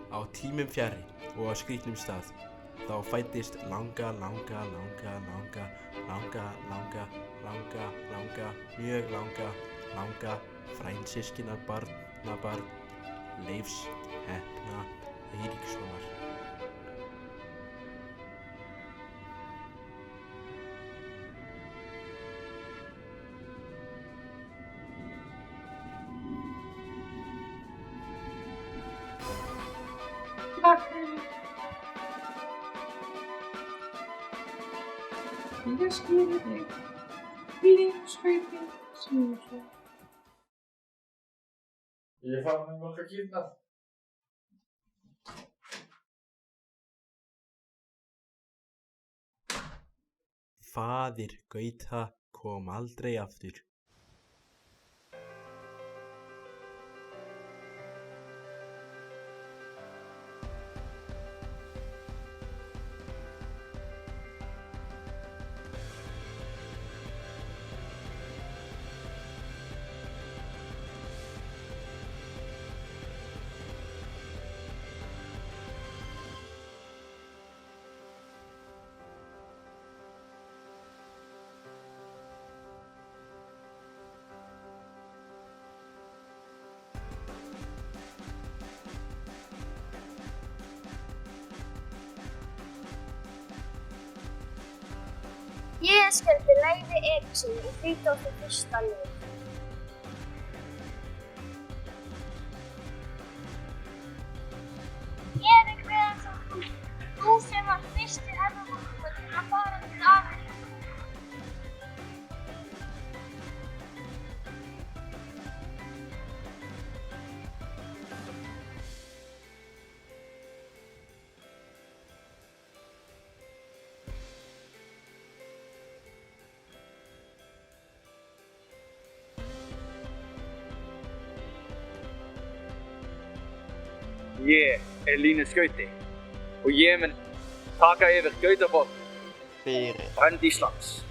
Á tímum fjarri og á skrýtnum stað, þá fæddist mjög langa frændsystkinarbarnabarn Leifs heppna Eiríkssonar. Takk fyrir. Ég skýri þig. Línuskauti Sigurðsson. Ég fann mér nokkra kýrnar. Faðir Gauta kom aldrei aftur. Ég skildi Leifi Eiríkssyni í 31. lið. Ég er hver þú sem var fyrsti Evrópumaðurinn að fara til Ameríku. Ég er Línuskauti og ég mun taka yfir Gautaborg fyrir hönd Íslands.